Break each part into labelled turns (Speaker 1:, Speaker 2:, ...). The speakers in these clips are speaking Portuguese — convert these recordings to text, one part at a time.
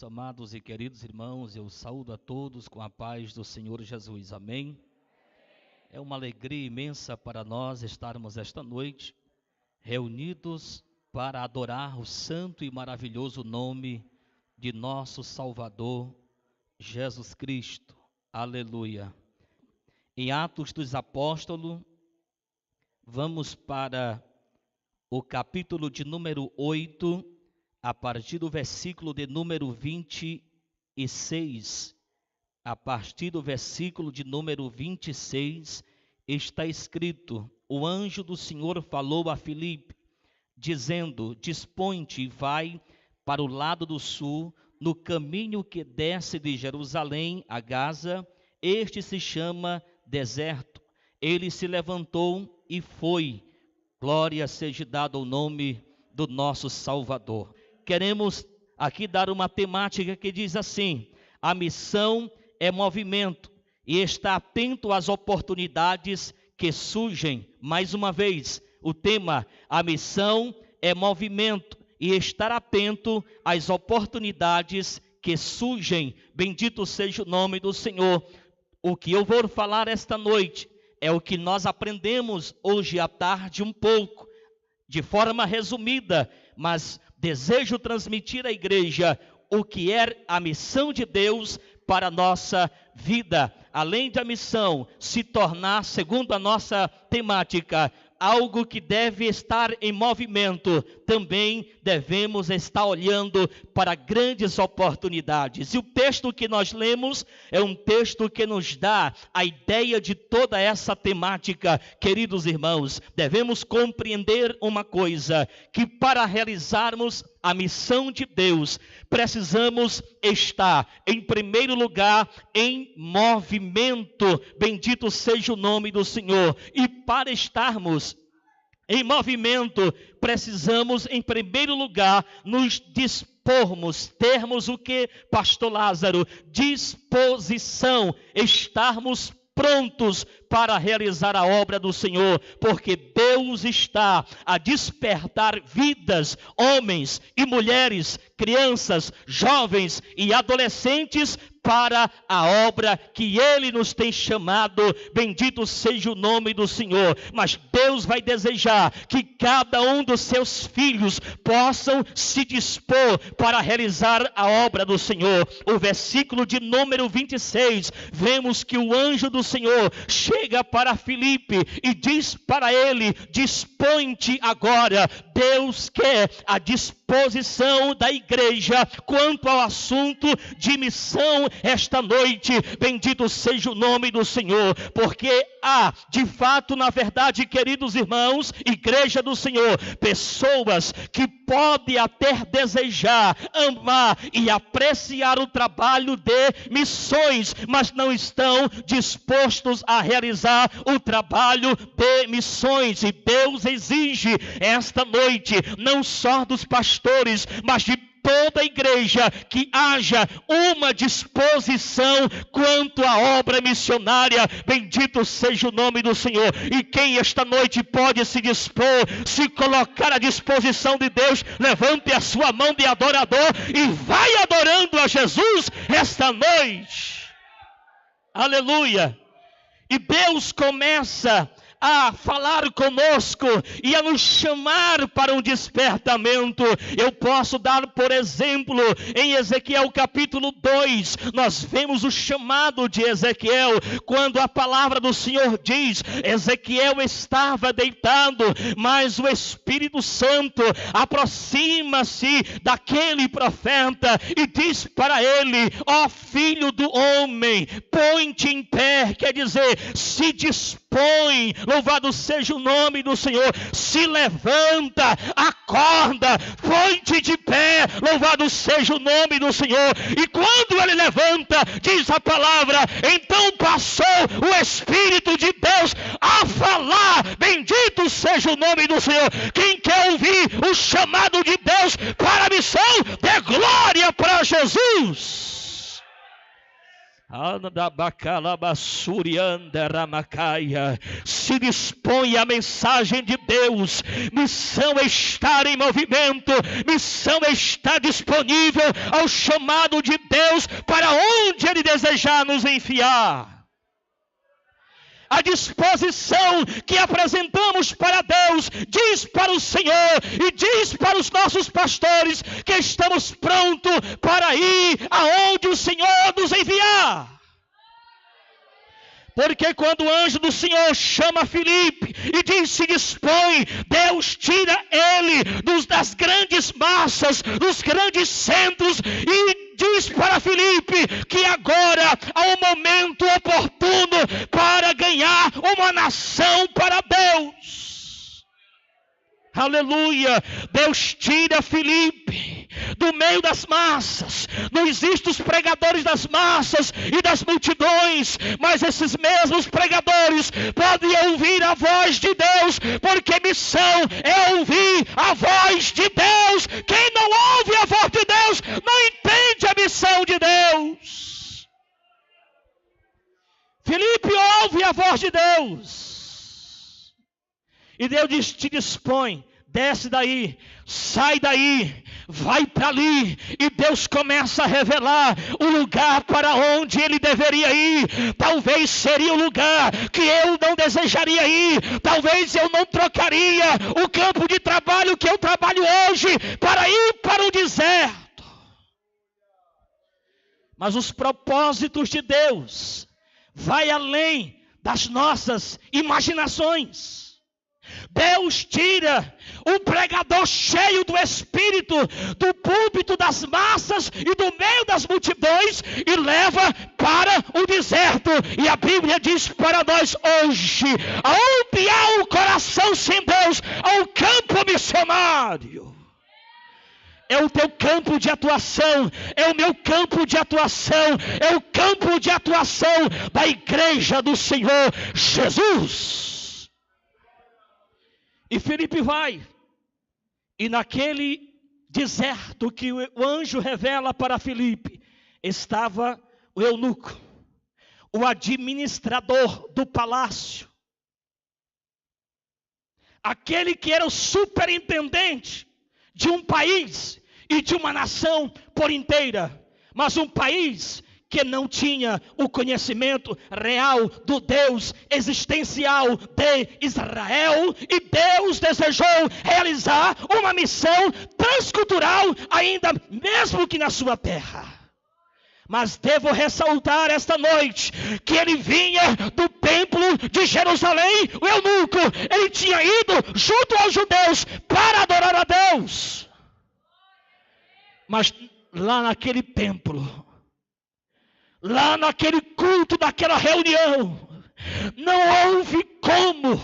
Speaker 1: amados e queridos irmãos, eu saúdo a todos com a paz do Senhor Jesus, amém? É uma alegria imensa para nós estarmos esta noite reunidos para adorar o santo e maravilhoso nome de nosso Salvador, Jesus Cristo, aleluia. Em Atos dos Apóstolos, vamos para o capítulo de número 8, a partir do versículo de número 26, a partir do versículo de número 26, está escrito: o anjo do Senhor falou a Filipe, dizendo: dispõe-te e vai para o lado do sul, no caminho que desce de Jerusalém a Gaza, este se chama deserto. Ele se levantou e foi. Glória seja dada ao nome do nosso Salvador. Queremos aqui dar uma temática que diz assim: a missão é movimento e está atento às oportunidades que surgem. Mais uma vez, o tema: a missão é movimento e estar atento às oportunidades que surgem. Bendito seja o nome do Senhor. O que eu vou falar esta noite é o que nós aprendemos hoje à tarde um pouco, de forma resumida, mas desejo transmitir à igreja o que é a missão de Deus para a nossa vida. Além da missão se tornar, segundo a nossa temática, algo que deve estar em movimento, também devemos estar olhando para grandes oportunidades. E o texto que nós lemos é um texto que nos dá a ideia de toda essa temática. Queridos irmãos, devemos compreender uma coisa, que para realizarmos a missão de Deus, precisamos estar, em primeiro lugar, em movimento. Bendito seja o nome do Senhor. E para estarmos em movimento, precisamos, em primeiro lugar, nos dispormos, termos o que, pastor Lázaro? Disposição, estarmos prontos para realizar a obra do Senhor, porque Deus está a despertar vidas, homens e mulheres, crianças, jovens e adolescentes, para a obra que Ele nos tem chamado. Bendito seja o nome do Senhor. Mas Deus vai desejar que cada um dos seus filhos possam se dispor para realizar a obra do Senhor. O versículo de número 26, vemos que o anjo do Senhor chega para Filipe e diz para ele: dispõe-te agora. Deus quer a disposição da igreja quanto ao assunto de missão esta noite. Bendito seja o nome do Senhor, porque há, de fato, na verdade, queridos irmãos, igreja do Senhor, pessoas que podem até desejar, amar e apreciar o trabalho de missões, mas não estão dispostos a realizar o trabalho de missões. E Deus exige esta noite, não só dos pastores, mas de toda a igreja, que haja uma disposição quanto à obra missionária. Bendito seja o nome do Senhor. E quem esta noite pode se dispor, se colocar à disposição de Deus, levante a sua mão de adorador e vai adorando a Jesus esta noite. Aleluia. E Deus começa a falar conosco e a nos chamar para um despertamento. Eu posso dar, por exemplo, em Ezequiel capítulo 2, nós vemos o chamado de Ezequiel, quando a palavra do Senhor diz: Ezequiel estava deitado, mas o Espírito Santo aproxima-se daquele profeta e diz para ele: ó filho do homem, põe-te em pé, quer dizer, se dispõe. Louvado seja o nome do Senhor. Se levanta, acorda, põe-te de pé. Louvado seja o nome do Senhor. E quando ele levanta, diz a palavra, então passou o Espírito de Deus a falar. Bendito seja o nome do Senhor. Quem quer ouvir o chamado de Deus para a missão, dê glória para Jesus. Se dispõe a mensagem de Deus. Missão é estar em movimento. Missão é estar disponível ao chamado de Deus para onde Ele desejar nos enviar. A disposição que apresentamos para Deus diz para o Senhor e diz para os nossos pastores que estamos prontos para ir aonde o Senhor nos enviar. Porque quando o anjo do Senhor chama Filipe e diz: se dispõe, Deus tira ele das grandes massas, dos grandes centros, e diz para Filipe que agora há um momento oportuno para ganhar uma nação para Deus. Aleluia! Deus tira Filipe do meio das massas. Não existem os pregadores das massas e das multidões, mas esses mesmos pregadores podem ouvir a voz de Deus, porque missão é ouvir a voz de Deus. Quem não ouve a voz de Deus não entende a missão de Deus. Filipe ouve a voz de Deus. E Deus diz: te dispõe, desce daí, sai daí, vai para ali. E Deus começa a revelar o lugar para onde ele deveria ir. Talvez seria o lugar que eu não desejaria ir. Talvez eu não trocaria o campo de trabalho que eu trabalho hoje para ir para o deserto. Mas os propósitos de Deus vai além das nossas imaginações. Deus tira um pregador cheio do Espírito do púlpito das massas e do meio das multidões e leva para o deserto. E a Bíblia diz para nós hoje: aonde há o coração sem Deus, há o campo missionário. É o teu campo de atuação, é o meu campo de atuação, é o campo de atuação da igreja do Senhor Jesus. E Filipe vai, e naquele deserto que o anjo revela para Filipe, estava o eunuco, o administrador do palácio, aquele que era o superintendente de um país e de uma nação por inteira, mas um país que não tinha o conhecimento real do Deus existencial de Israel, e Deus desejou realizar uma missão transcultural ainda mesmo que na sua terra. Mas devo ressaltar esta noite que ele vinha do templo de Jerusalém, o eunuco, ele tinha ido junto aos judeus para adorar a Deus. Mas lá naquele templo, lá naquele culto, naquela reunião, não houve como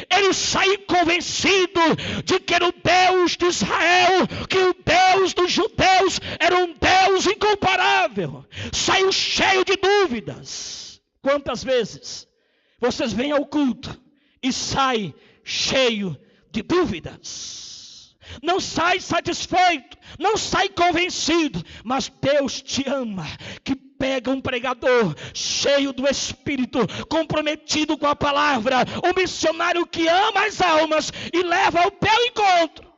Speaker 1: ele sair convencido de que era o Deus de Israel, que o Deus dos judeus era um Deus incomparável. Saiu cheio de dúvidas. Quantas vezes vocês vêm ao culto e saem cheio de dúvidas? Não sai satisfeito, não sai convencido, mas Deus te ama, que pega um pregador cheio do Espírito, comprometido com a palavra, um missionário que ama as almas e leva ao teu encontro.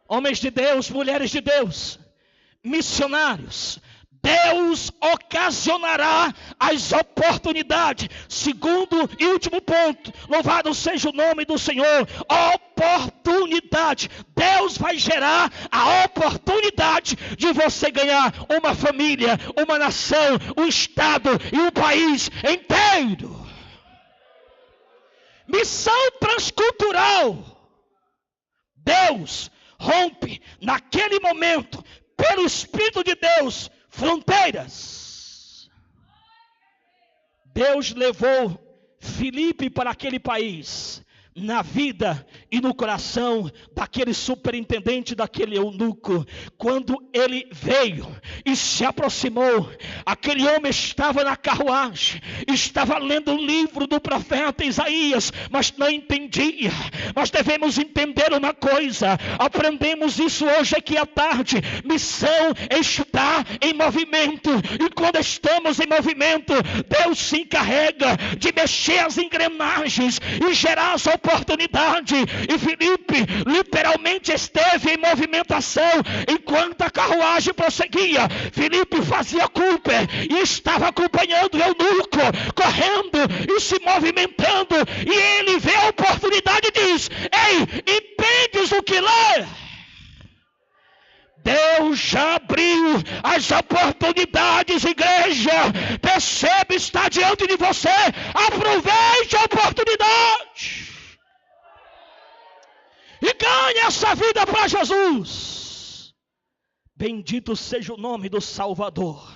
Speaker 1: Homens de Deus, mulheres de Deus, missionários, Deus ocasionará as oportunidades. Segundo e último ponto, louvado seja o nome do Senhor, oportunidade. Deus vai gerar a oportunidade de você ganhar uma família, uma nação, um estado e um país inteiro. Missão transcultural. Deus rompe naquele momento, pelo Espírito de Deus, fronteiras. Deus levou Filipe para aquele país. na vida e no coração daquele superintendente, daquele eunuco. Quando ele veio e se aproximou, aquele homem estava na carruagem, estava lendo o livro do profeta Isaías, mas não entendia. Nós devemos entender uma coisa, aprendemos isso hoje aqui à tarde: missão está em movimento, e quando estamos em movimento, Deus se encarrega de mexer as engrenagens e gerar as oportunidade. E Filipe literalmente esteve em movimentação. Enquanto a carruagem prosseguia, Filipe fazia culpa e estava acompanhando o eunuco, correndo e se movimentando. E ele vê a oportunidade e diz: ei, entendes o que lê? Deus já abriu as oportunidades, igreja. Percebe, está diante de você. Aproveite a oportunidade e ganhe essa vida para Jesus. Bendito seja o nome do Salvador.